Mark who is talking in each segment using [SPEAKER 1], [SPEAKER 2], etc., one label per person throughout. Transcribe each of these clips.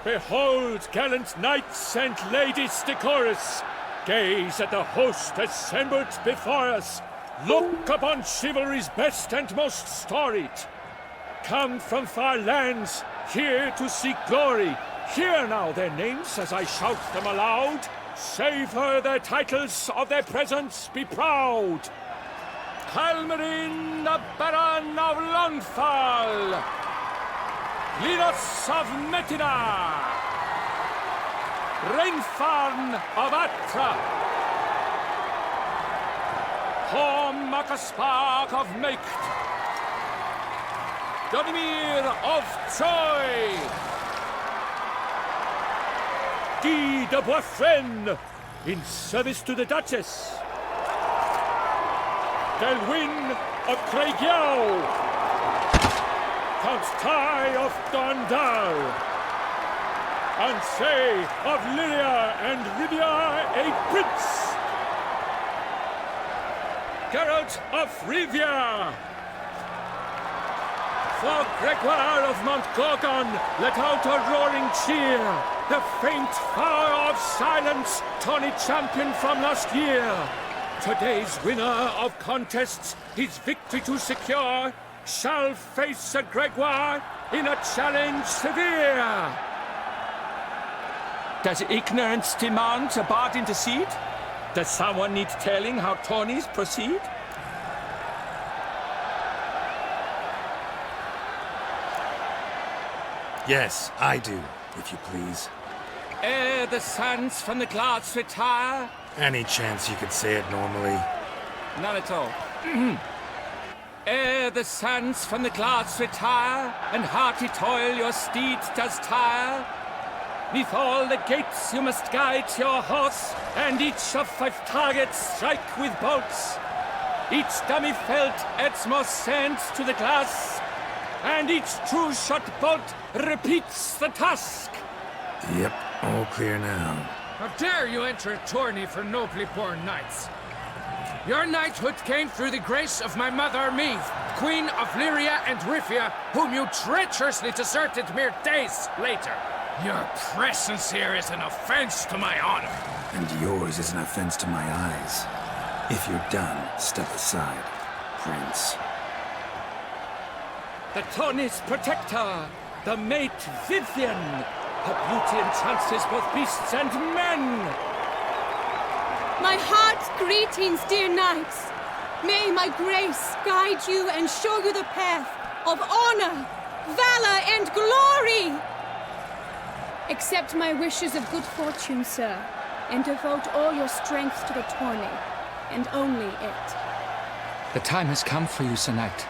[SPEAKER 1] Behold, gallant knights and ladies decorous, gaze at the host assembled before us. Look upon chivalry's best and most storied. Come from far lands, here to seek glory. Hear now their names as I shout them aloud. Savor their titles, of their presence be proud. Halmarin, the Baron of Lonthal. Linos of Metina. Rainfarn of Atra. Horm Makaspark of Meikt. Donimir of Troy. Guy de Boisfren, in service to the Duchess. Delwyn of Craigiau. Count Tai of Dondal. Ansay of Lilia and Rivia a prince. Geralt of Rivia. For Gregoire of Montgorgon, let out a roaring cheer. The faint fire of silence, tawny champion from last year. Today's winner of contests, his victory to secure, shall face Sir Gregoire in a challenge severe. Does ignorance demand a bard intercede? Does someone need telling how tourneys proceed?
[SPEAKER 2] Yes, I do, if you please.
[SPEAKER 1] Ere the suns from the clouds retire.
[SPEAKER 2] Any chance you could say it normally?
[SPEAKER 1] None at all. Ere the suns from the clouds retire, and hearty toil your steed does tire, 'neath all the gates you must guide your horse, and each of 5 targets strike with bolts. Each dummy felt adds more sand to the glass, and each true shot bolt repeats the task.
[SPEAKER 2] Yep, all clear now.
[SPEAKER 3] How dare you enter a tourney for nobly born knights? Your knighthood came through the grace of my mother Meath, Queen of Lyria and Rifia, whom you treacherously deserted mere days later. Your presence here is an offense to my honor.
[SPEAKER 4] And yours is an offense to my eyes. If you're done, step aside, Prince.
[SPEAKER 1] The tourney's protector, the mate Vivian. Her beauty entrances both beasts and men.
[SPEAKER 5] My heart's greetings, dear knights. May my grace guide you and show you the path of honor, valor, and glory. Accept my wishes of good fortune, sir, and devote all your strength to the tourney, and only it.
[SPEAKER 1] The time has come for you, Sir Knight.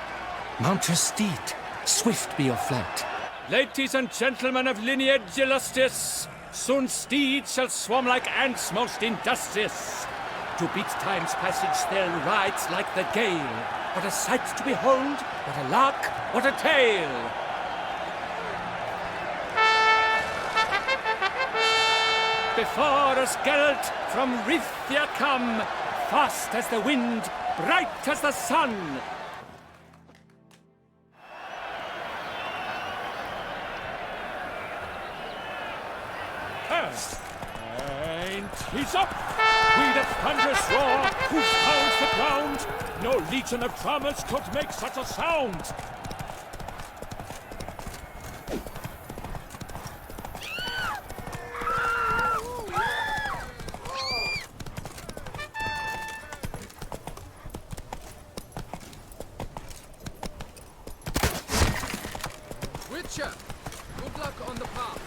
[SPEAKER 1] Mount your steed. Swift be your flight. Ladies and gentlemen of lineage illustrious, soon steeds shall swarm like ants most industrious. To beat time's passage they'll ride like the gale. What a sight to behold, what a lark, what a tale. Before us Geralt from Rithia come, fast as the wind, bright as the sun. And he's up! With a thunderous roar, who pounds the ground? No legion of drummers could make such a sound!
[SPEAKER 3] Witcher, good luck on the path.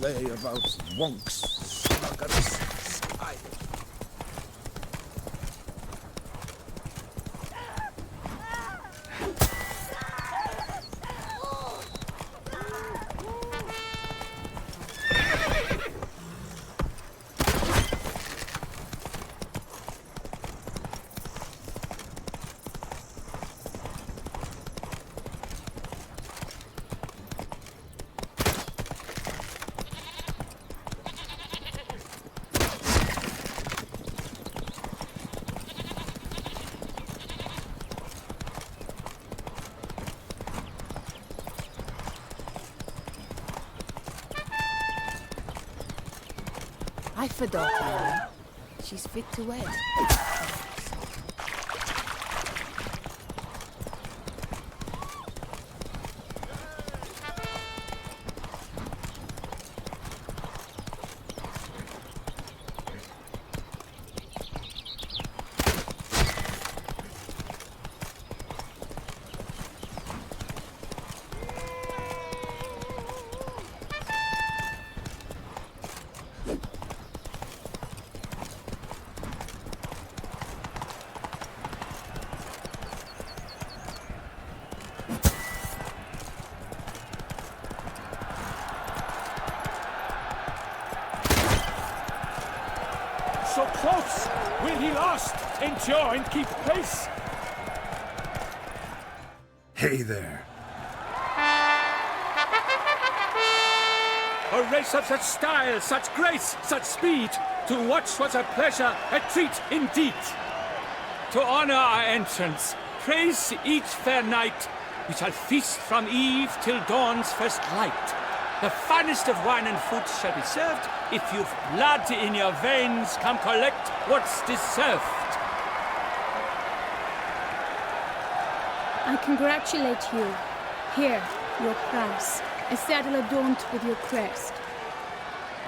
[SPEAKER 4] Lay about wonks, sluggards, spy.
[SPEAKER 6] I've a daughter. She's fit to wed.
[SPEAKER 1] So close! Will he last? Endure and keep pace?
[SPEAKER 2] Hey there.
[SPEAKER 1] A race of such style, such grace, such speed. To watch was a pleasure, a treat indeed. To honor our entrance, praise each fair knight. We shall feast from eve till dawn's first light. The finest of wine and food shall be served. If you've blood in your veins, come collect what's deserved.
[SPEAKER 5] I congratulate you. Here, your prize. A saddle adorned with your crest.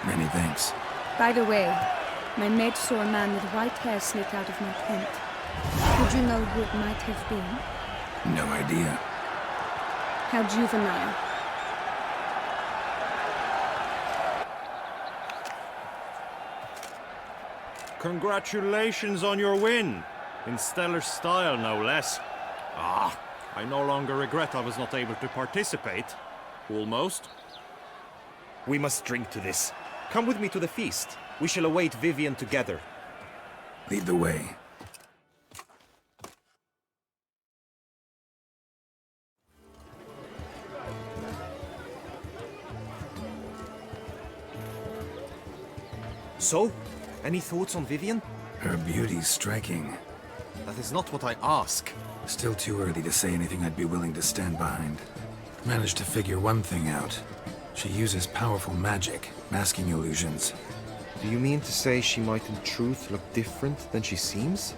[SPEAKER 4] Many thanks.
[SPEAKER 5] By the way, my maid saw a man with white hair slip out of my tent. Would you know who it might have been?
[SPEAKER 4] No idea.
[SPEAKER 5] How juvenile.
[SPEAKER 7] Congratulations on your win. In stellar style, no less. Ah, I no longer regret I was not able to participate. Almost.
[SPEAKER 8] We must drink to this. Come with me to the feast. We shall await Vivian together.
[SPEAKER 4] Lead the way.
[SPEAKER 8] So, any thoughts on Vivian?
[SPEAKER 4] Her beauty's striking.
[SPEAKER 8] That is not what I ask.
[SPEAKER 4] Still too early to say anything I'd be willing to stand behind. Managed to figure one thing out. She uses powerful magic, masking illusions.
[SPEAKER 8] Do you mean to say she might in truth look different than she seems?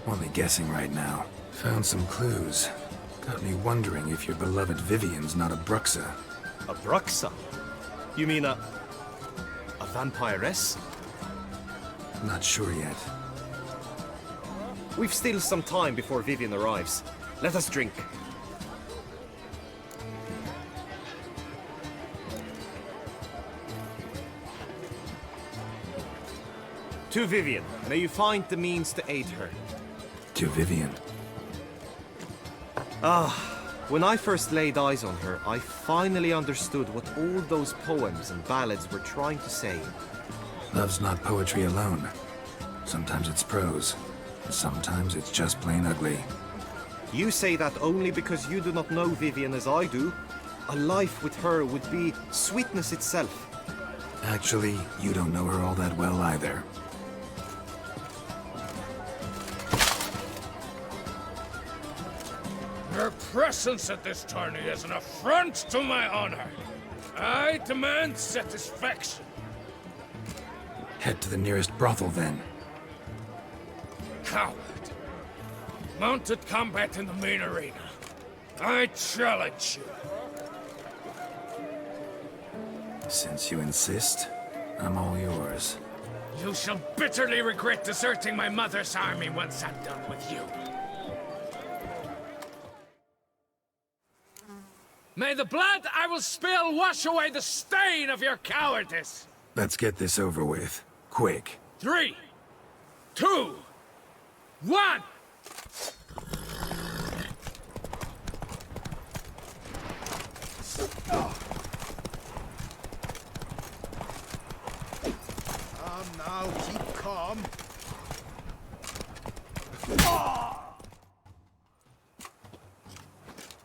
[SPEAKER 4] Only guessing right now. Found some clues. Got me wondering if your beloved Vivian's not a Bruxa.
[SPEAKER 8] A Bruxa? You mean a vampiress?
[SPEAKER 4] Not sure yet.
[SPEAKER 8] We've still some time before Vivian arrives. Let us drink. To Vivian, may you find the means to aid her.
[SPEAKER 4] To Vivian.
[SPEAKER 8] When I first laid eyes on her, I finally understood what all those poems and ballads were trying to say.
[SPEAKER 4] Love's not poetry alone. Sometimes it's prose. Sometimes it's just plain ugly.
[SPEAKER 8] You say that only because you do not know Vivian as I do. A life with her would be sweetness itself.
[SPEAKER 4] Actually, you don't know her all that well either.
[SPEAKER 3] Your presence at this tourney is an affront to my honor. I demand satisfaction.
[SPEAKER 4] Head to the nearest brothel then.
[SPEAKER 3] Coward. Mounted combat in the main arena. I challenge you.
[SPEAKER 4] Since you insist, I'm all yours.
[SPEAKER 3] You shall bitterly regret deserting my mother's army once I'm done with you. May the blood I will spill wash away the stain of your cowardice!
[SPEAKER 4] Let's get this over with. Quick.
[SPEAKER 3] 3, 2, 1!
[SPEAKER 9] Now, keep calm.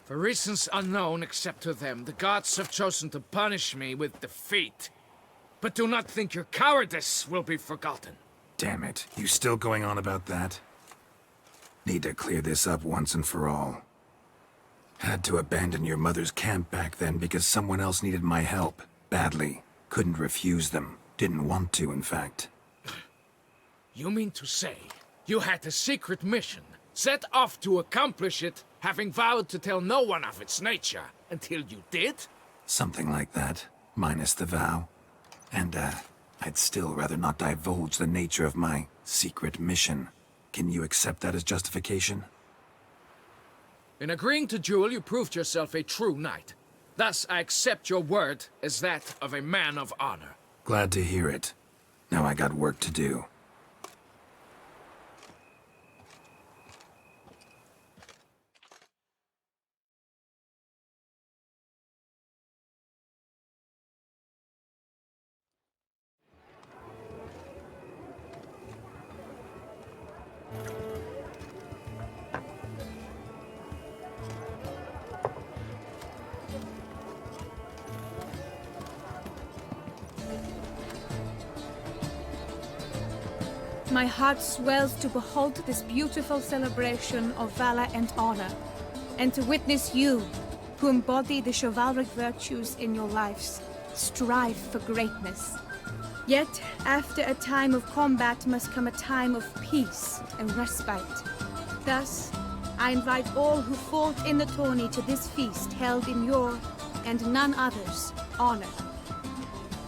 [SPEAKER 3] For reasons unknown except to them, the gods have chosen to punish me with defeat. But do not think your cowardice will be forgotten.
[SPEAKER 4] Damn it. You still going on about that? Need to clear this up once and for all. Had to abandon your mother's camp back then because someone else needed my help. Badly. Couldn't refuse them. Didn't want to, in fact.
[SPEAKER 3] You mean to say you had a secret mission, set off to accomplish it, having vowed to tell no one of its nature, until you did?
[SPEAKER 4] Something like that, minus the vow. And, I'd still rather not divulge the nature of my secret mission. Can you accept that as justification?
[SPEAKER 3] In agreeing to duel, you proved yourself a true knight. Thus, I accept your word as that of a man of honor.
[SPEAKER 4] Glad to hear it. Now I got work to do.
[SPEAKER 5] My heart swells to behold this beautiful celebration of valor and honor, and to witness you, who embody the chivalric virtues in your lives, strive for greatness. Yet, after a time of combat must come a time of peace and respite. Thus, I invite all who fought in the tourney to this feast held in your, and none other's, honor.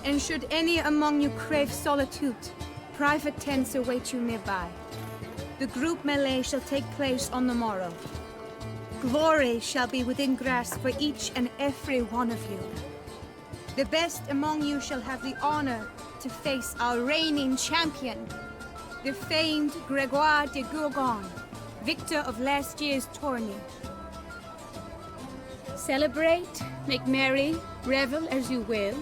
[SPEAKER 5] And should any among you crave solitude, private tents await you nearby. The group melee shall take place on the morrow. Glory shall be within grasp for each and every one of you. The best among you shall have the honor to face our reigning champion, the famed Gregoire de Gourgon, victor of last year's tourney. Celebrate, make merry, revel as you will,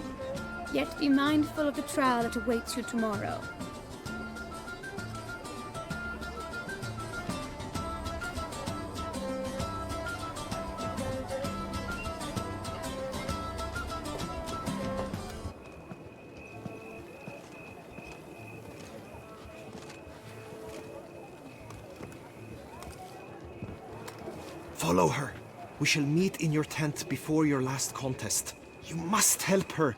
[SPEAKER 5] yet be mindful of the trial that awaits you tomorrow.
[SPEAKER 8] Follow her. We shall meet in your tent before your last contest. You must help her.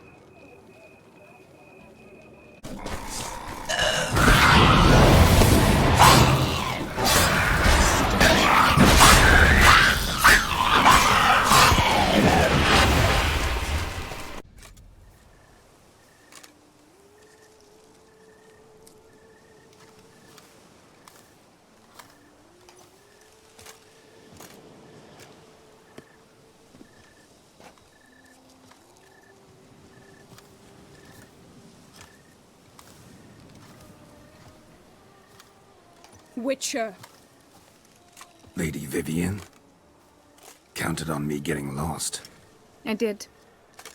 [SPEAKER 5] Witcher.
[SPEAKER 4] Lady Vivienne? Counted on me getting lost.
[SPEAKER 5] I did.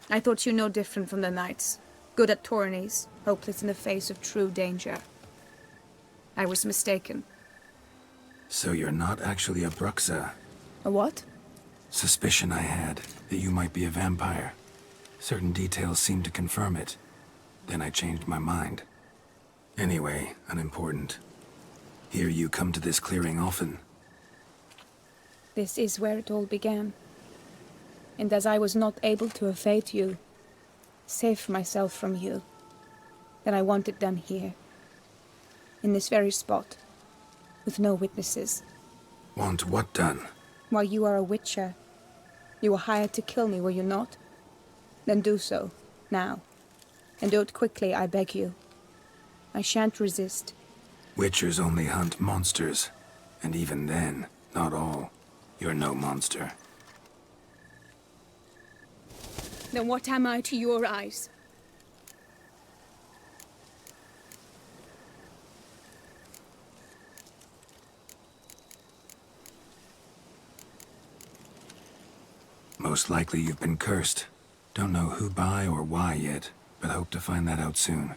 [SPEAKER 5] I thought you no different from the knights. Good at tourneys, hopeless in the face of true danger. I was mistaken.
[SPEAKER 4] So you're not actually a Bruxa?
[SPEAKER 5] A what?
[SPEAKER 4] Suspicion I had, that you might be a vampire. Certain details seemed to confirm it. Then I changed my mind. Anyway, unimportant. Hear you come to this clearing often.
[SPEAKER 5] This is where it all began. And as I was not able to evade you, save myself from you, then I want it done here. In this very spot. With no witnesses.
[SPEAKER 4] Want what done?
[SPEAKER 5] While you are a witcher. You were hired to kill me, were you not? Then do so, now. And do it quickly, I beg you. I shan't resist.
[SPEAKER 4] Witchers only hunt monsters. And even then, not all. You're no monster.
[SPEAKER 5] Then what am I to your eyes?
[SPEAKER 4] Most likely you've been cursed. Don't know who by or why yet, but hope to find that out soon.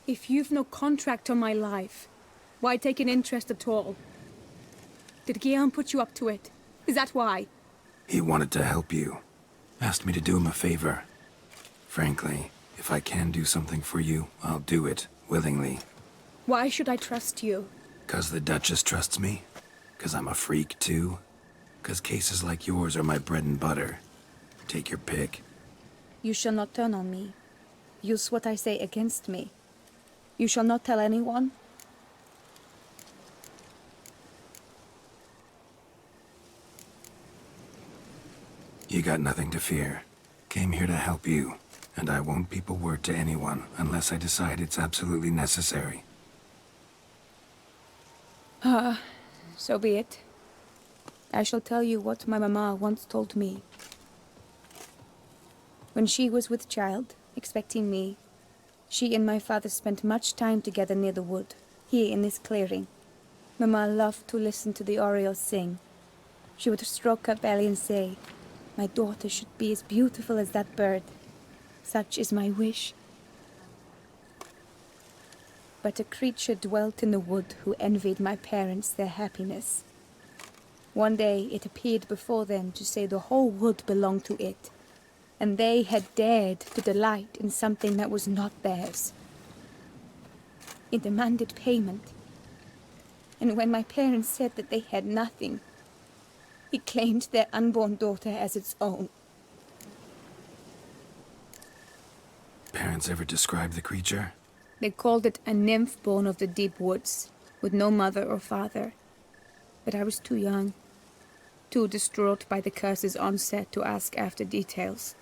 [SPEAKER 5] If you've no contract on my life, why take an interest at all? Did Guillaume put you up to it? Is that why?
[SPEAKER 4] He wanted to help you. Asked me to do him a favor. Frankly, if I can do something for you, I'll do it, willingly.
[SPEAKER 5] Why should I trust you?
[SPEAKER 4] 'Cause the Duchess trusts me? 'Cause I'm a freak, too? 'Cause cases like yours are my bread and butter. Take your pick.
[SPEAKER 5] You shall not turn on me. Use what I say against me. You shall not tell anyone?
[SPEAKER 4] You got nothing to fear. Came here to help you, and I won't peep a word to anyone unless I decide it's absolutely necessary.
[SPEAKER 6] So be it. I shall tell you what my mama once told me. When she was with child, expecting me, she and my father spent much time together near the wood, here in this clearing. Mama loved to listen to the orioles sing. She would stroke her belly and say, "My daughter should be as beautiful as that bird. Such is my wish." But a creature dwelt in the wood who envied my parents their happiness. One day it appeared before them to say the whole wood belonged to it, and they had dared to delight in something that was not theirs. It demanded payment, and when my parents said that they had nothing, it claimed their unborn daughter as its own.
[SPEAKER 4] Parents ever describe the creature?
[SPEAKER 6] They called it a nymph born of the deep woods, with no mother or father. But I was too young, too distraught by the curse's onset to ask after details.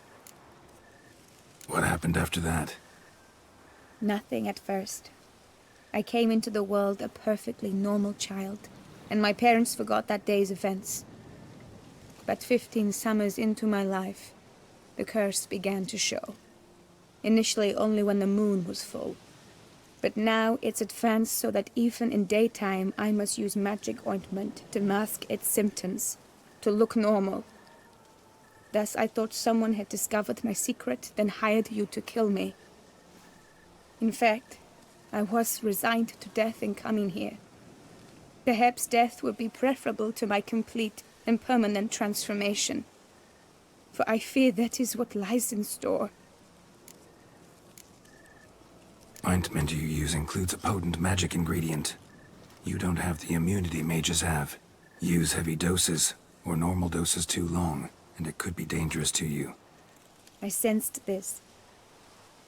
[SPEAKER 4] What happened after that?
[SPEAKER 6] Nothing at first. I came into the world a perfectly normal child, and my parents forgot that day's events. But 15 summers into my life, the curse began to show. Initially only when the moon was full. But now it's advanced so that even in daytime I must use magic ointment to mask its symptoms, to look normal. Thus I thought someone had discovered my secret, then hired you to kill me. In fact, I was resigned to death in coming here. Perhaps death would be preferable to my complete and permanent transformation. For I fear that is what lies in store.
[SPEAKER 4] Ointment you use includes a potent magic ingredient. You don't have the immunity mages have. Use heavy doses, or normal doses too long, and it could be dangerous to you.
[SPEAKER 6] I sensed this.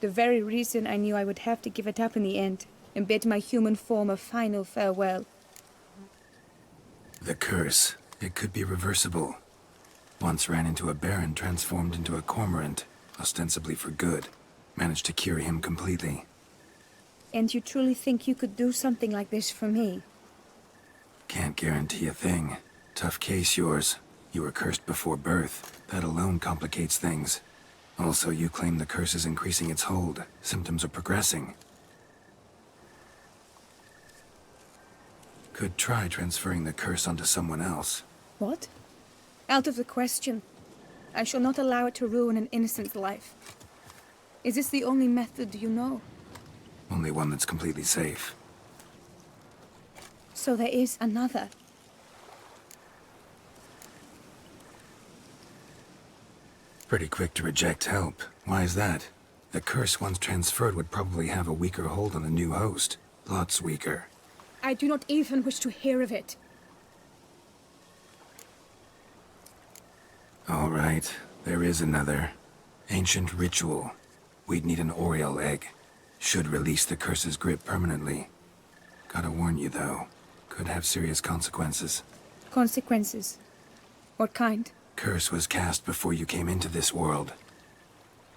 [SPEAKER 6] The very reason I knew I would have to give it up in the end, and bid my human form a final farewell.
[SPEAKER 4] The curse. It could be reversible. Once ran into a baron transformed into a cormorant, ostensibly for good. Managed to cure him completely.
[SPEAKER 6] And you truly think you could do something like this for me?
[SPEAKER 4] Can't guarantee a thing. Tough case yours. You were cursed before birth. That alone complicates things. Also, you claim the curse is increasing its hold. Symptoms are progressing. Could try transferring the curse onto someone else.
[SPEAKER 6] What? Out of the question. I shall not allow it to ruin an innocent's life. Is this the only method you know?
[SPEAKER 4] Only one that's completely safe.
[SPEAKER 6] So there is another.
[SPEAKER 4] Pretty quick to reject help. Why is that? The curse once transferred would probably have a weaker hold on the new host. Lots weaker.
[SPEAKER 6] I do not even wish to hear of it.
[SPEAKER 4] All right, there is another. Ancient ritual. We'd need an Oriole egg. Should release the curse's grip permanently. Gotta warn you, though. Could have serious consequences.
[SPEAKER 6] Consequences? What kind?
[SPEAKER 4] Curse was cast before you came into this world.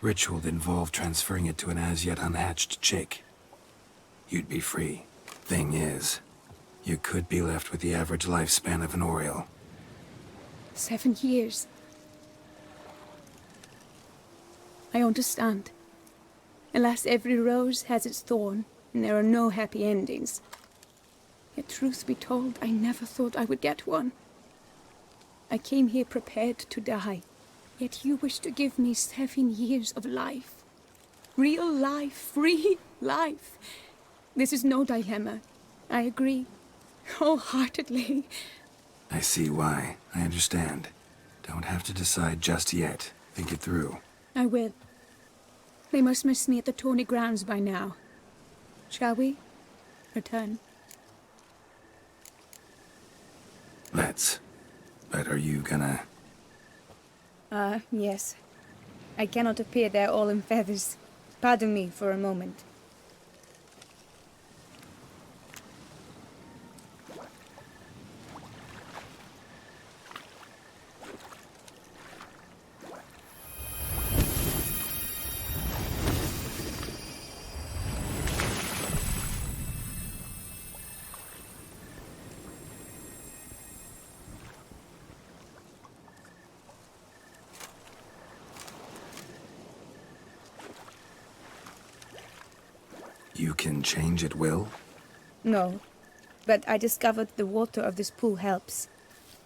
[SPEAKER 4] Ritual involved transferring it to an as-yet unhatched chick. You'd be free. Thing is, you could be left with the average lifespan of an Oriole.
[SPEAKER 6] 7 years. I understand. Alas, every rose has its thorn, and there are no happy endings. Yet truth be told, I never thought I would get one. I came here prepared to die, yet you wish to give me 7 years of life. Real life, free life. This is no dilemma. I agree, wholeheartedly.
[SPEAKER 4] I see why. I understand. Don't have to decide just yet. Think it through.
[SPEAKER 6] I will. They must miss me at the tourney grounds by now. Shall we? Return.
[SPEAKER 4] Let's. But are you gonna...
[SPEAKER 6] Yes. I cannot appear there all in feathers. Pardon me for a moment.
[SPEAKER 4] You can change at will?
[SPEAKER 6] No, but I discovered the water of this pool helps.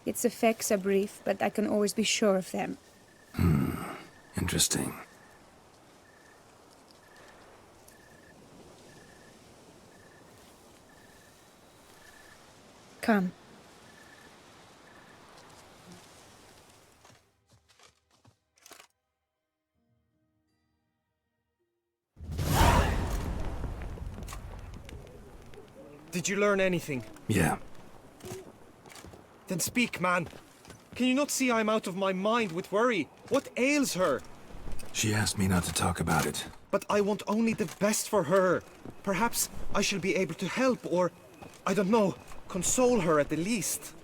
[SPEAKER 6] Its effects are brief, but I can always be sure of them.
[SPEAKER 4] Interesting.
[SPEAKER 6] Come.
[SPEAKER 8] Did you learn anything?
[SPEAKER 4] Yeah.
[SPEAKER 8] Then speak, man. Can you not see I'm out of my mind with worry? What ails her?
[SPEAKER 4] She asked me not to talk about it.
[SPEAKER 8] But I want only the best for her. Perhaps I shall be able to help or, I don't know, console her at the least.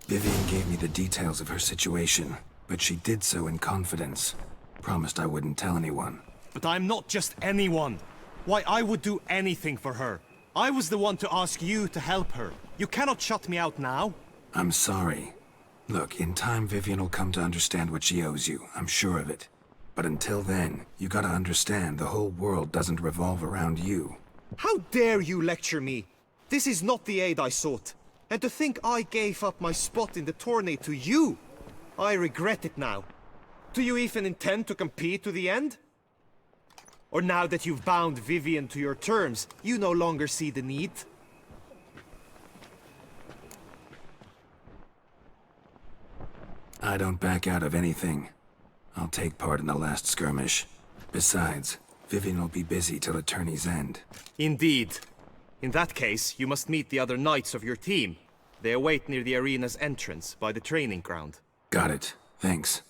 [SPEAKER 4] Vivian gave me the details of her situation, but she did so in confidence. Promised I wouldn't tell anyone.
[SPEAKER 7] But I'm not just anyone. Why, I would do anything for her. I was the one to ask you to help her. You cannot shut me out now.
[SPEAKER 4] I'm sorry. Look, in time Vivian will come to understand what she owes you. I'm sure of it. But until then, you gotta understand the whole world doesn't revolve around you.
[SPEAKER 8] How dare you lecture me? This is not the aid I sought. And to think I gave up my spot in the tourney to you. I regret it now. Do you even intend to compete to the end? Or now that you've bound Vivian to your terms, you no longer see the need?
[SPEAKER 4] I don't back out of anything. I'll take part in the last skirmish. Besides, Vivian will be busy till Attorney's End.
[SPEAKER 8] Indeed. In that case, you must meet the other knights of your team. They await near the arena's entrance, by the training ground.
[SPEAKER 4] Got it. Thanks.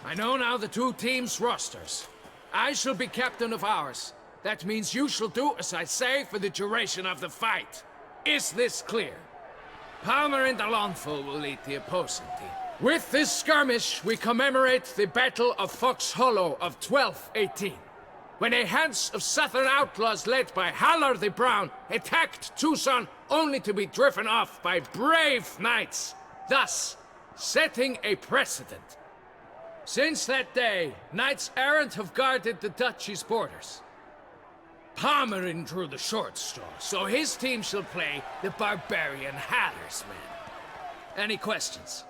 [SPEAKER 3] I know now the two teams' rosters. I shall be captain of ours. That means you shall do as I say for the duration of the fight. Is this clear? Palmer and Alonfo will lead the opposing team. With this skirmish, we commemorate the Battle of Fox Hollow of 1218, when a Hans of Southern outlaws led by Halar the Brown attacked Tucson only to be driven off by brave knights, thus setting a precedent. Since that day, knights errant have guarded the duchy's borders. Palmerin drew the short straw, so his team shall play the barbarian Haller's men. Any questions?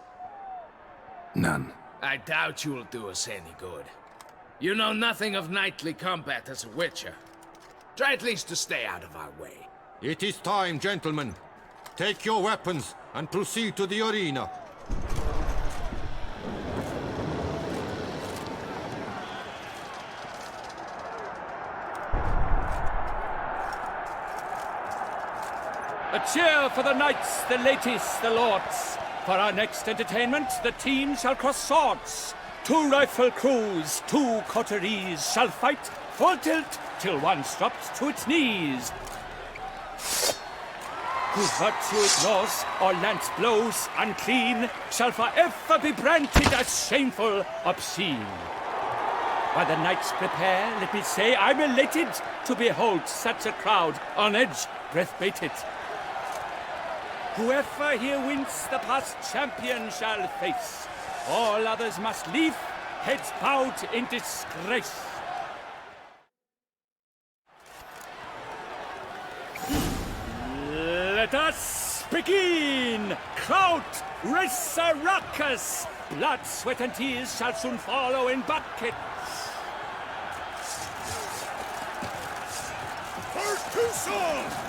[SPEAKER 4] None.
[SPEAKER 3] I doubt you will do us any good. You know nothing of knightly combat as a witcher. Try at least to stay out of our way.
[SPEAKER 10] It is time, gentlemen. Take your weapons and proceed to the arena.
[SPEAKER 1] A cheer for the knights, the ladies, the lords. For our next entertainment, the team shall cross swords. 2 rifle crews, 2 coteries shall fight full tilt till one drops to its knees. Whose virtue ignores or lance blows unclean shall forever be branded as shameful, obscene. While the knights prepare, let me say I'm elated to behold such a crowd on edge, breath-baited. Whoever here wins the past champion shall face. All others must leave, heads bowed in disgrace. Let us begin! Kraut, race a ruckus! Blood, sweat, and tears shall soon follow in buckets.
[SPEAKER 9] For Tucson!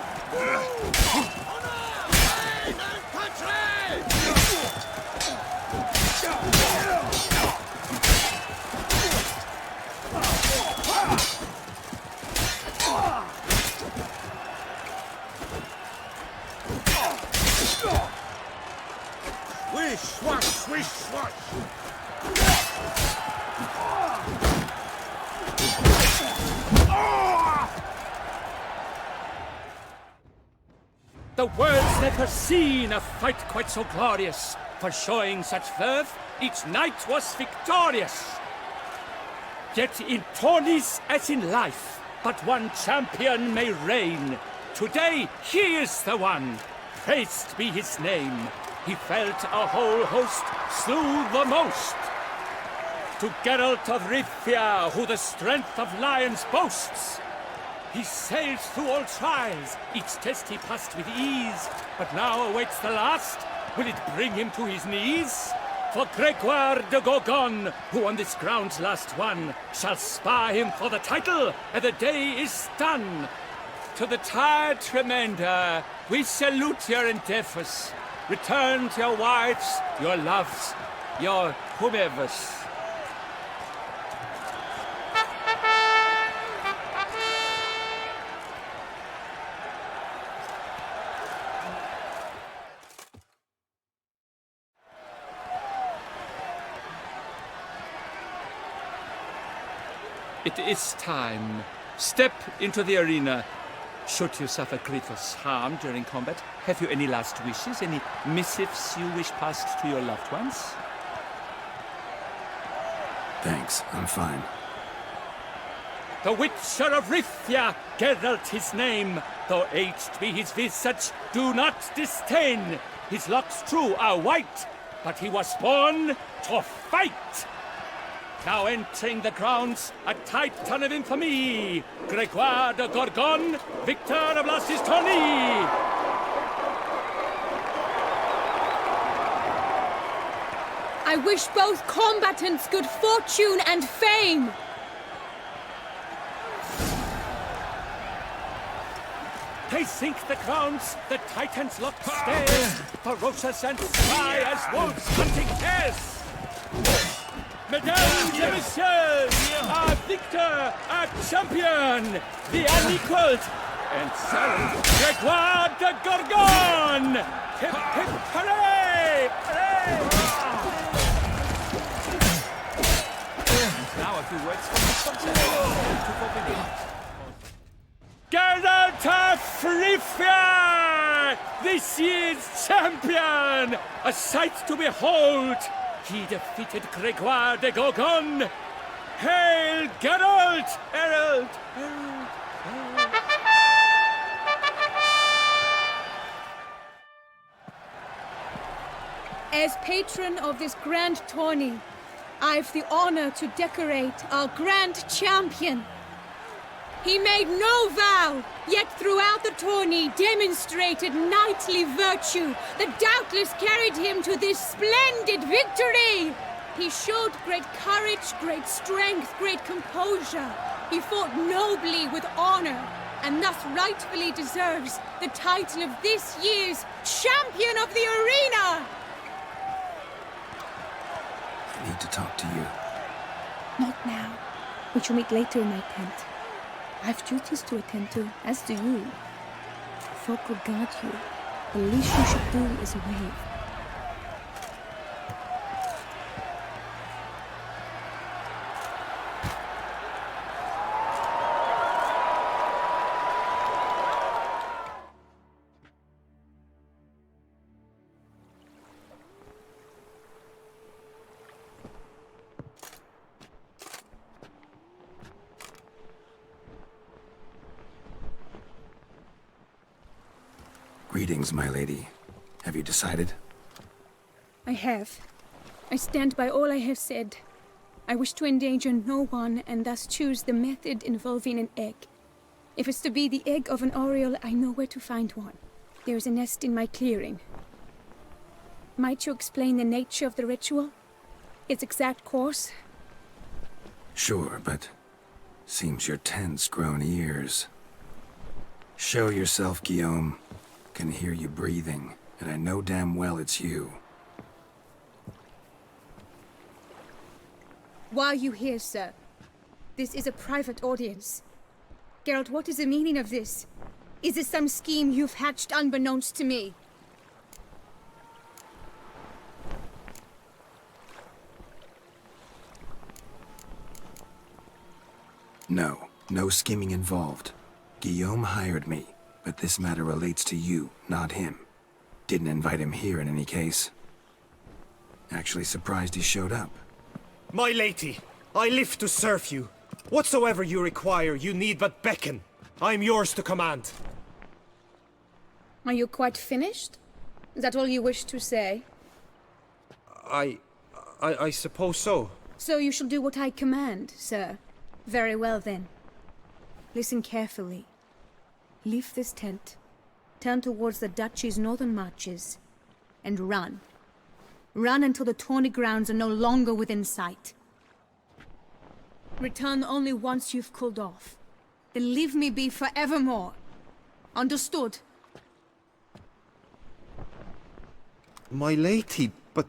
[SPEAKER 9] Swish, swash, swish, swash!
[SPEAKER 1] The world's never seen a fight quite so glorious. For showing such verve, each knight was victorious. Yet in tourneys as in life, but one champion may reign. Today, he is the one. praised be his name. He felt a whole host, slew the most. To Geralt of Rivia, who the strength of lions boasts. He sailed through all trials, each test he passed with ease, but now awaits the last. Will it bring him to his knees? For Gregoire de Gorgon, who on this ground last won, shall spar him for the title, and the day is done. To the tired Tremenda, we salute your endeavors. Return to your wives, your loves, your whomevers. It is time. Step into the arena. Should you suffer grievous harm during combat, have you any last wishes, any missives you wish passed to your loved ones?
[SPEAKER 4] Thanks, I'm fine.
[SPEAKER 1] The Witcher of Rivia, Geralt his name. Though aged be his visage, do not disdain. His locks true are white, but he was born to fight. Now entering the grounds, a titan of infamy, Gregoire de Gorgon, victor of Las's tourney.
[SPEAKER 5] I wish both combatants good fortune and fame.
[SPEAKER 1] They sink the grounds, the titans locked stairs, ferocious and spry as wolves hunting hares. Mesdames et messieurs, our victor, our champion, the unequaled, and son, Gregoire de Gorgon! Hip, hip, hooray! Hooray! Now a few words from the subject. Geralt of Rivia! This year's champion! A sight to behold! He defeated Gregoire de Gorgon! Hail, Geralt! Herald! Herald! Herald!
[SPEAKER 5] As patron of this grand tourney, I've the honor to decorate our grand champion. He made no vow, yet throughout the tourney demonstrated knightly virtue that doubtless carried him to this splendid victory. He showed great courage, great strength, great composure. He fought nobly with honor, and thus rightfully deserves the title of this year's Champion of the Arena.
[SPEAKER 4] I need to talk to you.
[SPEAKER 6] Not now. We shall meet later in my tent. I have duties to attend to, as do you. Folk will guard you. The least you should do is wave.
[SPEAKER 4] Greetings, my lady. Have you decided?
[SPEAKER 6] I have. I stand by all I have said. I wish to endanger no one, and thus choose the method involving an egg. If it's to be the egg of an oriole, I know where to find one. There is a nest in my clearing. Might you explain the nature of the ritual? Its exact course?
[SPEAKER 4] Sure, but seems your tent's grown ears. Show yourself, Guillaume. Can hear you breathing, and I know damn well it's you.
[SPEAKER 6] Why are you here, sir? This is a private audience. Geralt, what is the meaning of this? Is this some scheme you've hatched unbeknownst to me?
[SPEAKER 4] No, no scheming involved. Guillaume hired me. But this matter relates to you, not him. Didn't invite him here in any case. Actually surprised he showed up.
[SPEAKER 8] My lady, I live to serve you. Whatsoever you require, you need but beckon. I am yours to command.
[SPEAKER 6] Are you quite finished? Is that all you wish to say?
[SPEAKER 8] I suppose so.
[SPEAKER 6] So you shall do what I command, sir. Very well then. Listen carefully. Leave this tent, turn towards the duchy's northern marches, and run. Run until the Tourney grounds are no longer within sight. Return only once you've cooled off. Then leave me be forevermore. Understood?
[SPEAKER 8] My lady, but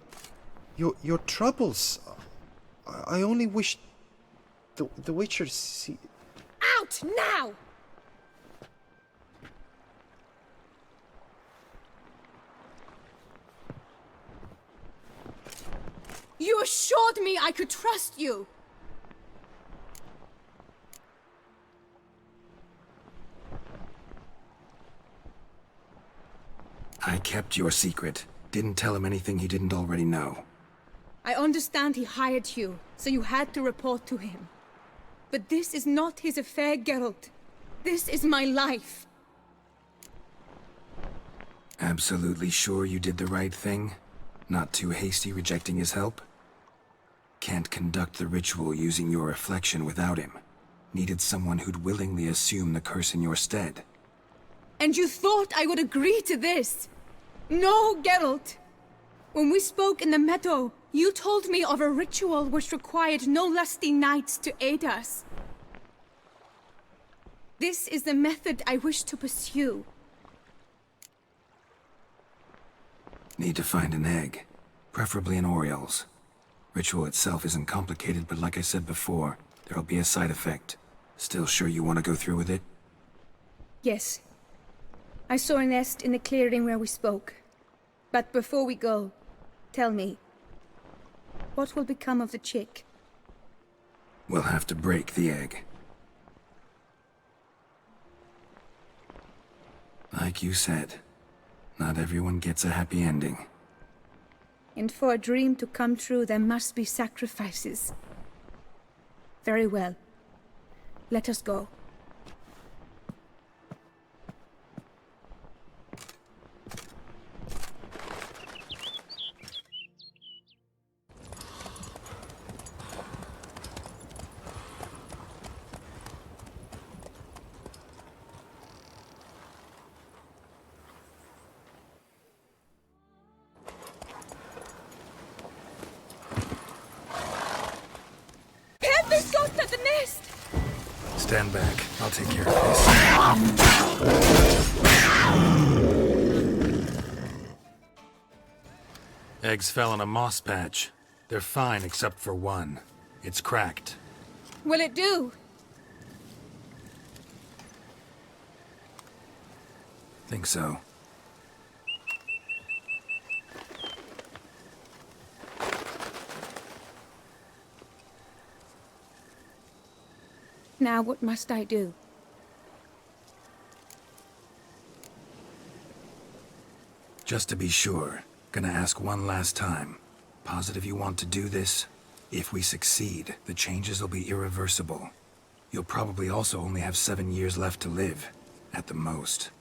[SPEAKER 8] your troubles. I only wish the Witcher see.
[SPEAKER 6] Out now! You assured me I could trust you!
[SPEAKER 4] I kept your secret. Didn't tell him anything he didn't already know.
[SPEAKER 6] I understand he hired you, so you had to report to him. But this is not his affair, Geralt. This is my life.
[SPEAKER 4] Absolutely sure you did the right thing? Not too hasty rejecting his help? Can't conduct the ritual using your reflection without him. Needed someone who'd willingly assume the curse in your stead.
[SPEAKER 6] And you thought I would agree to this? No, Geralt! When we spoke in the meadow, you told me of a ritual which required no lusty knights to aid us. This is the method I wish to pursue.
[SPEAKER 4] Need to find an egg. Preferably an Oriole's. Ritual itself isn't complicated, but like I said before, there'll be a side effect. Still sure you want to go through with it?
[SPEAKER 6] Yes. I saw a nest in the clearing where we spoke. But before we go, tell me, what will become of the chick?
[SPEAKER 4] We'll have to break the egg. Like you said, not everyone gets a happy ending.
[SPEAKER 6] And for a dream to come true, there must be sacrifices. Very well. Let us go. Pepper's got at the nest!
[SPEAKER 4] Stand back. I'll take care of this. Eggs fell in a moss patch. They're fine except for one. It's cracked.
[SPEAKER 6] Will it do?
[SPEAKER 4] Think so.
[SPEAKER 6] Now what must I do?
[SPEAKER 4] Just to be sure, gonna ask one last time. Positive you want to do this? If we succeed, the changes will be irreversible. You'll probably also only have 7 years left to live, at the most.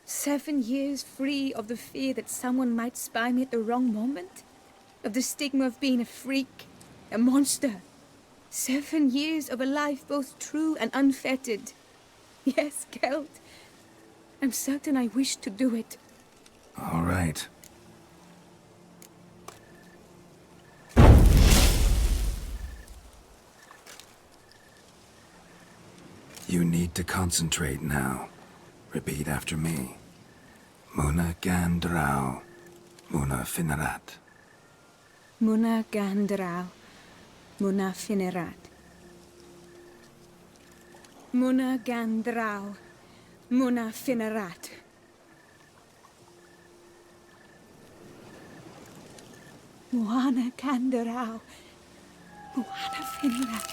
[SPEAKER 6] 7 years free of the fear that someone might spy me at the wrong moment? Of the stigma of being a freak, a monster? 7 years of a life both true and unfettered. Yes, Geralt. I'm certain I wish to do it.
[SPEAKER 4] All right. You need to concentrate now. Repeat after me. Muna Gandrau, Muna Finerat.
[SPEAKER 6] Muna Gandrau, Muna Finerat. Muna Gandrau, Muna Finerat. Muana Gandrau, Muana Finerat.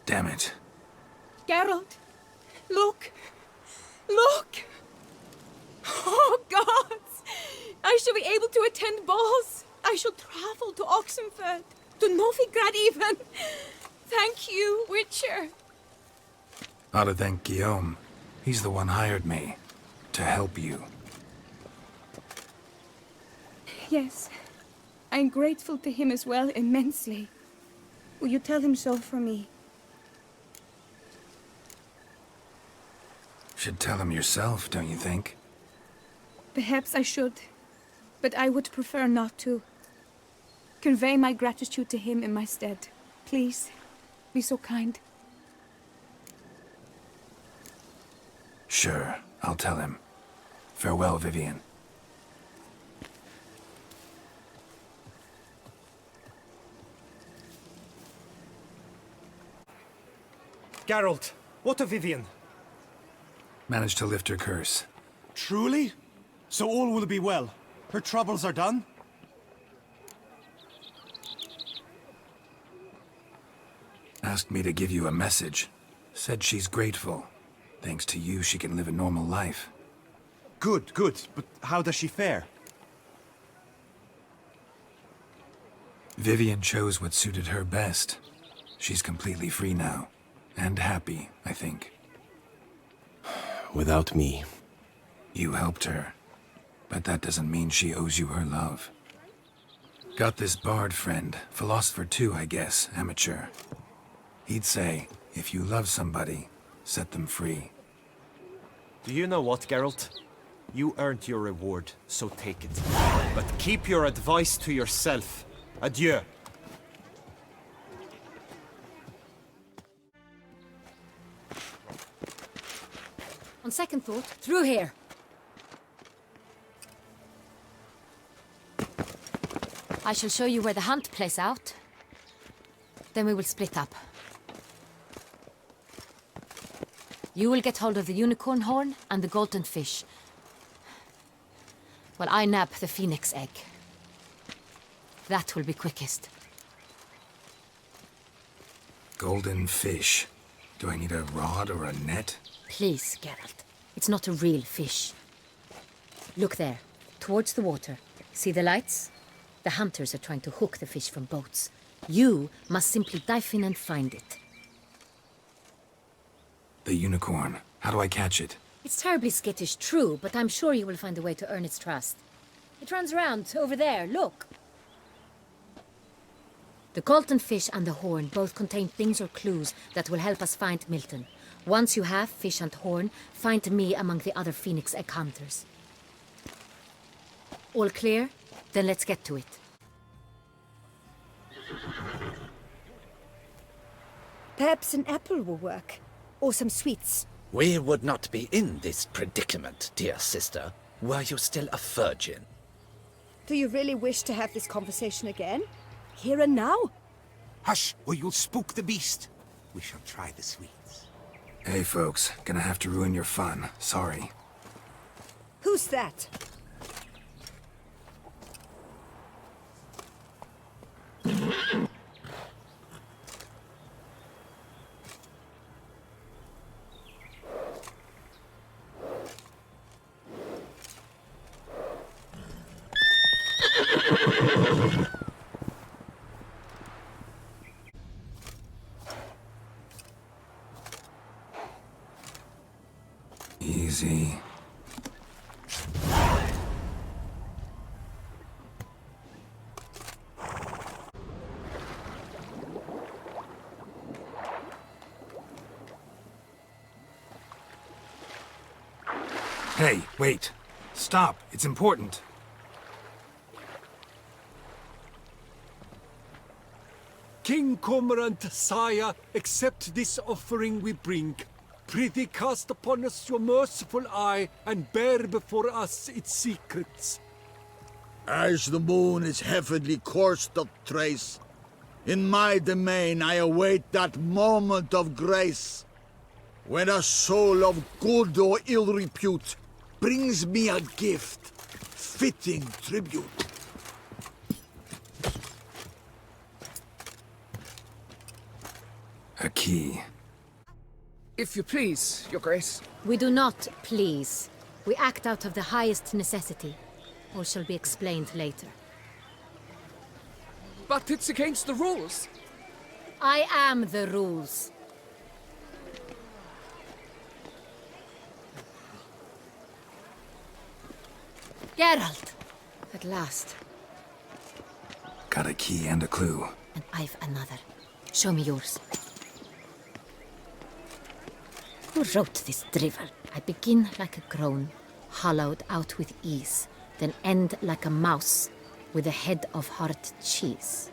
[SPEAKER 4] Damn it.
[SPEAKER 5] Geralt, look! Look! Oh, gods! I shall be able to attend balls. I shall travel to Oxenfurt, to Novigrad even. Thank you, Witcher.
[SPEAKER 4] Ought to thank Guillaume. He's the one hired me. To help you.
[SPEAKER 6] Yes, I'm grateful to him as well, immensely. Will you tell him so for me?
[SPEAKER 4] Should tell him yourself, don't you think?
[SPEAKER 6] Perhaps I should, but I would prefer not to. Convey my gratitude to him in my stead. Please, be so kind.
[SPEAKER 4] Sure, I'll tell him. Farewell, Vivian.
[SPEAKER 8] Geralt, what of Vivian?
[SPEAKER 4] Managed to lift her curse.
[SPEAKER 9] Truly? So all will be well. Her troubles are done?
[SPEAKER 4] Asked me to give you a message. Said she's grateful. Thanks to you, she can live a normal life.
[SPEAKER 9] Good, good. But how does she fare?
[SPEAKER 4] Vivian chose what suited her best. She's completely free now. And happy, I think.
[SPEAKER 11] Without me.
[SPEAKER 4] You helped her. But that doesn't mean she owes you her love. Got this bard friend, philosopher too, I guess, amateur. He'd say, if you love somebody, set them free.
[SPEAKER 8] Do you know what, Geralt? You earned your reward, so take it. But keep your advice to yourself. Adieu.
[SPEAKER 12] On second thought, through here. I shall show you where the hunt plays out. Then we will split up. You will get hold of the unicorn horn and the golden fish. While I nab the phoenix egg. That will be quickest.
[SPEAKER 4] Golden fish. Do I need a rod or a net?
[SPEAKER 12] Please, Geralt. It's not a real fish. Look there, towards the water. See the lights? The hunters are trying to hook the fish from boats. You must simply dive in and find it.
[SPEAKER 4] The unicorn. How do I catch it?
[SPEAKER 12] It's terribly skittish, true, but I'm sure you will find a way to earn its trust. It runs around, over there, look. The golden fish and the horn both contain things or clues that will help us find Milton. Once you have fish and horn, find me among the other phoenix egg hunters. All clear? Then let's get to it.
[SPEAKER 13] Perhaps an apple will work. Or some sweets.
[SPEAKER 14] We would not be in this predicament, dear sister, were you still a virgin.
[SPEAKER 13] Do you really wish to have this conversation again? Here and now?
[SPEAKER 9] Hush, or you'll spook the beast. We shall try the sweets.
[SPEAKER 4] Hey folks, gonna have to ruin your fun. Sorry.
[SPEAKER 13] Who's that?
[SPEAKER 4] Easy. Hey, wait. Stop. It's important.
[SPEAKER 15] King Cormorant, sire, accept this offering we bring. Prithee cast upon us your merciful eye, and bear before us its secrets.
[SPEAKER 16] As the moon is heavenly course doth trace, in my domain I await that moment of grace, when a soul of good or ill repute brings me a gift, fitting tribute.
[SPEAKER 4] A key.
[SPEAKER 3] If you please, Your Grace.
[SPEAKER 12] We do not please. We act out of the highest necessity. Or shall be explained later.
[SPEAKER 3] But it's against the rules.
[SPEAKER 12] I am the rules. Geralt! At last.
[SPEAKER 4] Got a key and a clue.
[SPEAKER 12] And I've another. Show me yours. Who wrote this drivel? I begin like a groan, hollowed out with ease, then end like a mouse, with a head of hard cheese.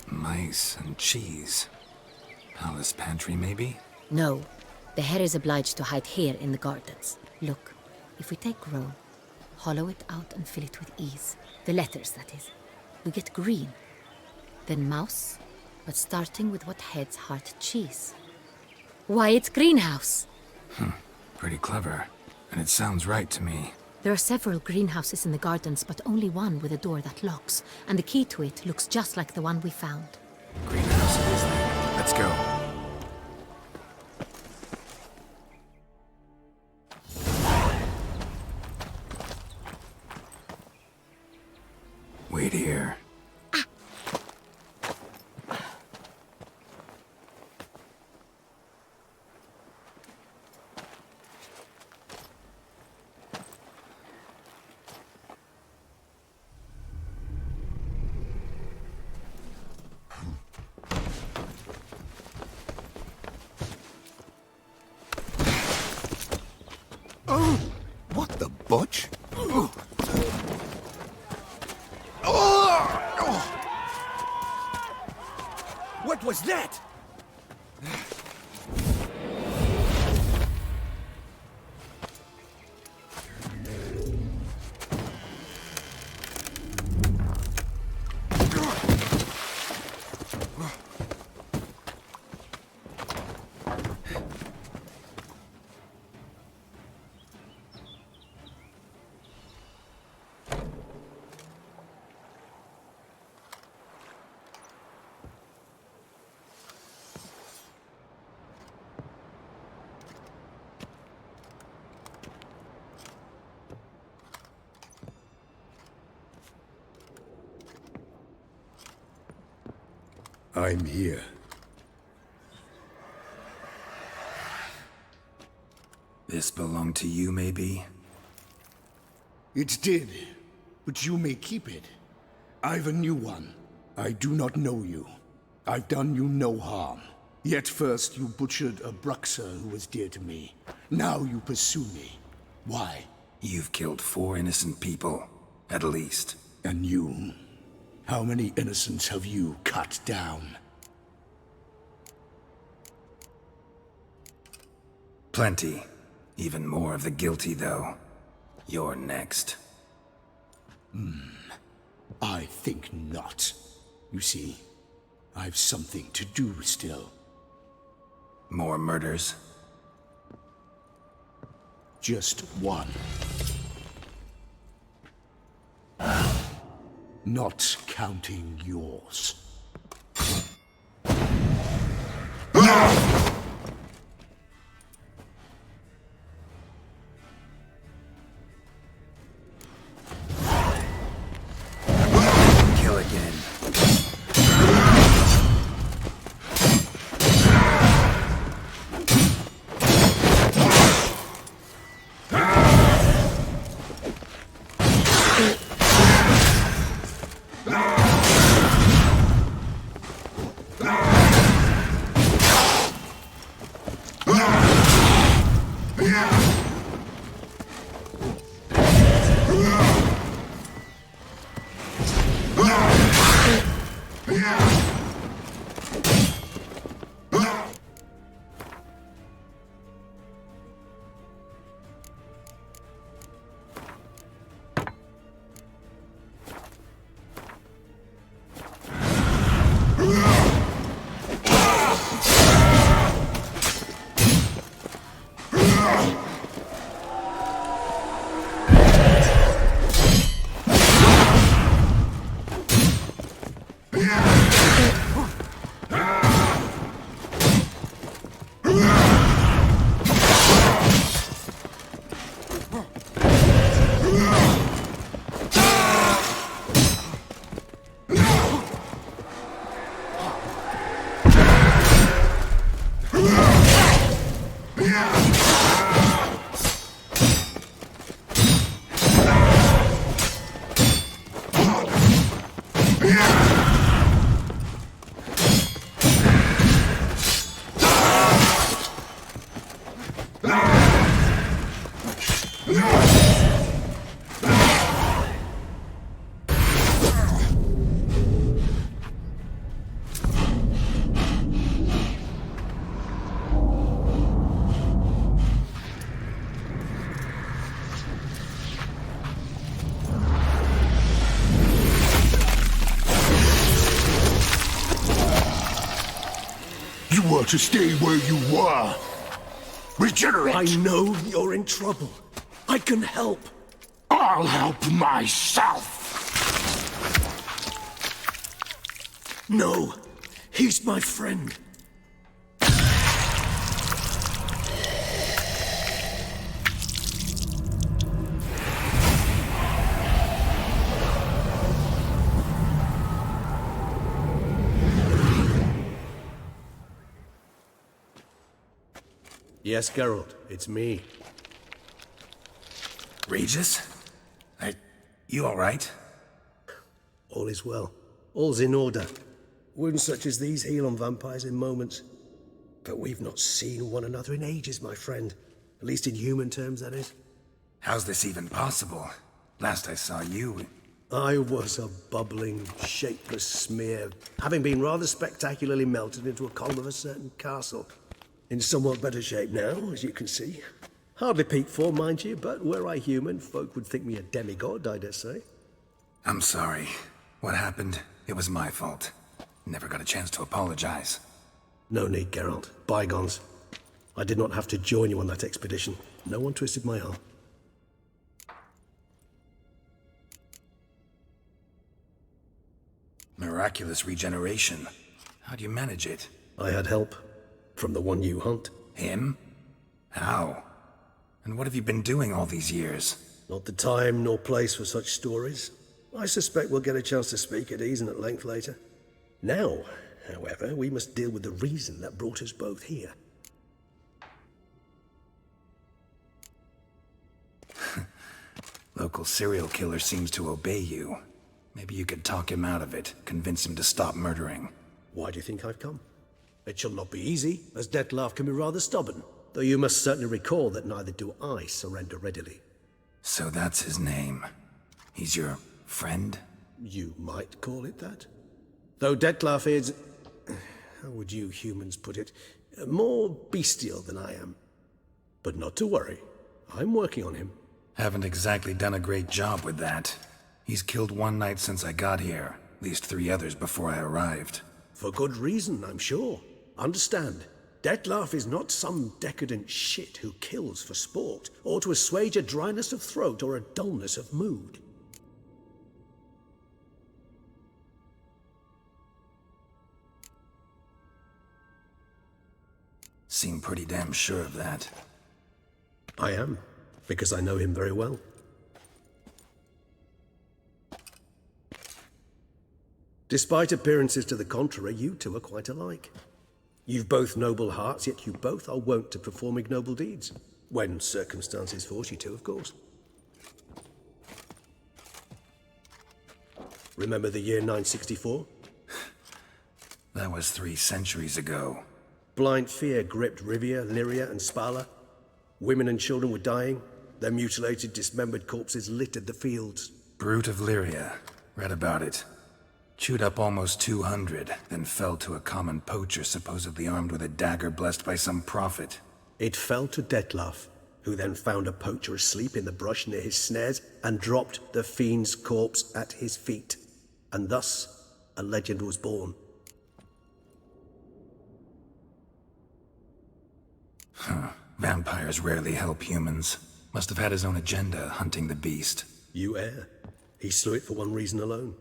[SPEAKER 4] Mice and cheese. Palace pantry, maybe?
[SPEAKER 12] No. The hare is obliged to hide here in the gardens. Look, if we take Rome, hollow it out and fill it with ease. The letters, that is. We get green. Then mouse, but starting with what heads heart cheese. Why, it's greenhouse!
[SPEAKER 4] Pretty clever. And it sounds right to me.
[SPEAKER 12] There are several greenhouses in the gardens, but only one with a door that locks, and the key to it looks just like the one we found.
[SPEAKER 4] Greenhouse it is then. Let's go. Wait here.
[SPEAKER 9] What the butch?
[SPEAKER 15] What was that?
[SPEAKER 11] I'm here.
[SPEAKER 4] This belonged to you, maybe?
[SPEAKER 11] It did, but you may keep it. I've a new one. I do not know you. I've done you no harm. Yet first you butchered a Bruxer who was dear to me. Now you pursue me. Why?
[SPEAKER 4] You've killed 4 innocent people, at least.
[SPEAKER 11] And you? How many innocents have you cut down?
[SPEAKER 4] Plenty. Even more of the guilty, though. You're next.
[SPEAKER 11] I think not. You see, I've something to do still.
[SPEAKER 4] More murders?
[SPEAKER 11] Just one. Not counting yours.
[SPEAKER 4] Kill again.
[SPEAKER 11] You were to stay where you were. Regenerate!
[SPEAKER 17] I know you're in trouble. I can help.
[SPEAKER 11] I'll help myself!
[SPEAKER 17] No, he's my friend.
[SPEAKER 18] Yes, Geralt, it's me.
[SPEAKER 4] Regis? You all right?
[SPEAKER 18] All is well. All's in order. Wounds such as these heal on vampires in moments. But we've not seen one another in ages, my friend. At least in human terms, that is.
[SPEAKER 4] How's this even possible? Last I saw you...
[SPEAKER 18] I was a bubbling, shapeless smear, having been rather spectacularly melted into a column of a certain castle. In somewhat better shape now, as you can see. Hardly peak form, mind you, but were I human, folk would think me a demigod, I dare say.
[SPEAKER 4] I'm sorry. What happened? It was my fault. Never got a chance to apologize.
[SPEAKER 18] No need, Geralt. Bygones. I did not have to join you on that expedition. No one twisted my arm.
[SPEAKER 4] Miraculous regeneration. How do you manage it?
[SPEAKER 18] I had help. From the one you hunt.
[SPEAKER 4] Him? How? And what have you been doing all these years?
[SPEAKER 18] Not the time nor place for such stories. I suspect we'll get a chance to speak at ease and at length later. Now, however, we must deal with the reason that brought us both here.
[SPEAKER 4] Local serial killer seems to obey you. Maybe you could talk him out of it, convince him to stop murdering.
[SPEAKER 18] Why do you think I've come? It shall not be easy, as Dettlaff can be rather stubborn. Though you must certainly recall that neither do I surrender readily.
[SPEAKER 4] So that's his name. He's your friend?
[SPEAKER 18] You might call it that. Though Dettlaff is... how would you humans put it? More bestial than I am. But not to worry. I'm working on him.
[SPEAKER 4] Haven't exactly done a great job with that. He's killed one knight since I got here. At least 3 others before I arrived.
[SPEAKER 18] For good reason, I'm sure. Understand, Dettlaff is not some decadent shit who kills for sport, or to assuage a dryness of throat or a dullness of mood.
[SPEAKER 4] Seem pretty damn sure of that.
[SPEAKER 18] I am, because I know him very well. Despite appearances to the contrary, you two are quite alike. You've both noble hearts, yet you both are wont to perform ignoble deeds. When circumstances force you to, of course. Remember the year 964?
[SPEAKER 4] That was 3 centuries ago.
[SPEAKER 18] Blind fear gripped Rivia, Lyria, and Spala. Women and children were dying. Their mutilated, dismembered corpses littered the fields.
[SPEAKER 4] Brute of Lyria. Read about it. Chewed up almost 200, then fell to a common poacher supposedly armed with a dagger blessed by some prophet.
[SPEAKER 18] It fell to Dettlaff, who then found a poacher asleep in the brush near his snares and dropped the fiend's corpse at his feet. And thus, a legend was born.
[SPEAKER 4] Vampires rarely help humans. Must have had his own agenda, hunting the beast.
[SPEAKER 18] You err. He slew it for one reason alone.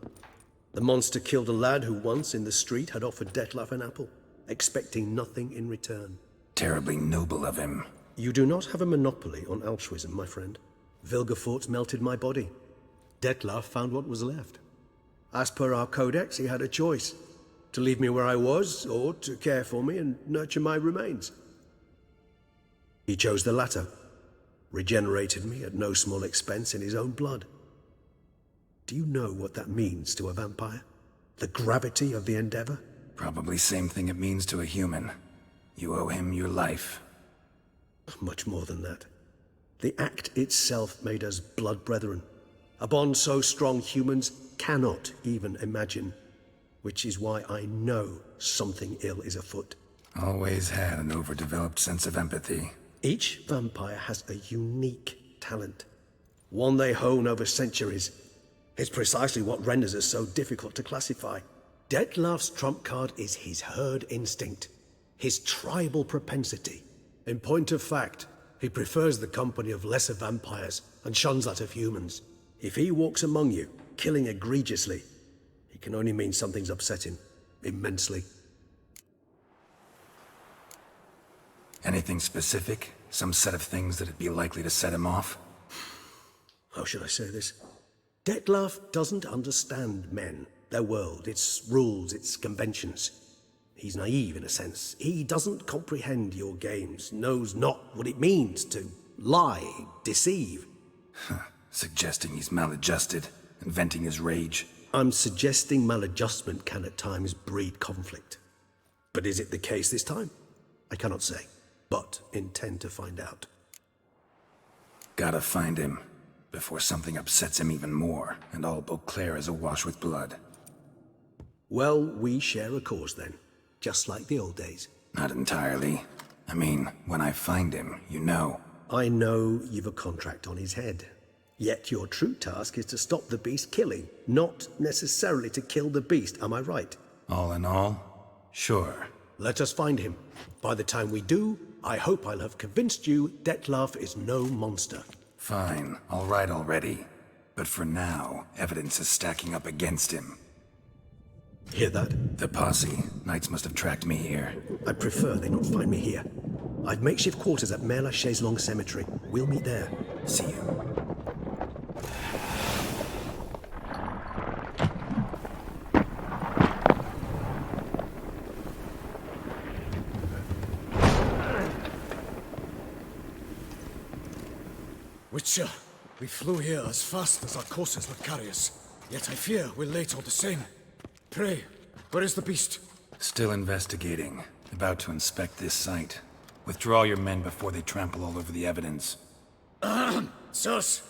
[SPEAKER 18] The monster killed a lad who once, in the street, had offered Dettlaff an apple, expecting nothing in return.
[SPEAKER 4] Terribly noble of him.
[SPEAKER 18] You do not have a monopoly on altruism, my friend. Vilgefortz melted my body. Dettlaff found what was left. As per our codex, he had a choice. To leave me where I was, or to care for me and nurture my remains. He chose the latter. Regenerated me at no small expense in his own blood. Do you know what that means to a vampire? The gravity of the endeavor?
[SPEAKER 4] Probably same thing it means to a human. You owe him your life.
[SPEAKER 18] Much more than that. The act itself made us blood brethren. A bond so strong humans cannot even imagine. Which is why I know something ill is afoot.
[SPEAKER 4] Always had an overdeveloped sense of empathy.
[SPEAKER 18] Each vampire has a unique talent. One they hone over centuries. It's precisely what renders us so difficult to classify. Dettlaff's trump card is his herd instinct. His tribal propensity. In point of fact, he prefers the company of lesser vampires and shuns that of humans. If he walks among you, killing egregiously, it can only mean something's upset him. Immensely.
[SPEAKER 4] Anything specific? Some set of things that'd be likely to set him off?
[SPEAKER 18] How should I say this? Dettlaff doesn't understand men, their world, its rules, its conventions. He's naive in a sense. He doesn't comprehend your games, knows not what it means to lie, deceive.
[SPEAKER 4] Suggesting he's maladjusted, and venting his rage.
[SPEAKER 18] I'm suggesting maladjustment can at times breed conflict. But is it the case this time? I cannot say, but intend to find out.
[SPEAKER 4] Gotta find him, before something upsets him even more, and all Beauclair is awash with blood.
[SPEAKER 18] Well, we share a cause then, just like the old days.
[SPEAKER 4] Not entirely. I mean, when I find him, you know.
[SPEAKER 18] I know you've a contract on his head. Yet your true task is to stop the beast killing, not necessarily to kill the beast, am I right?
[SPEAKER 4] All in all, sure.
[SPEAKER 18] Let us find him. By the time we do, I hope I'll have convinced you Dettlaff is no monster.
[SPEAKER 4] Fine, all right already. But for now, evidence is stacking up against him.
[SPEAKER 18] Hear that?
[SPEAKER 4] The posse. Knights must have tracked me here.
[SPEAKER 18] I prefer they not find me here. I've makeshift quarters at Mère Lachaise Long Cemetery. We'll meet there.
[SPEAKER 4] See you.
[SPEAKER 17] Witcher, we flew here as fast as our courses would carry us. Yet I fear we're late all the same. Pray, where is the beast?
[SPEAKER 4] Still investigating. About to inspect this site. Withdraw your men before they trample all over the evidence.
[SPEAKER 17] Sirs,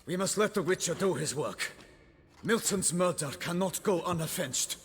[SPEAKER 17] we must let the Witcher do his work. Milton's murder cannot go unavenged.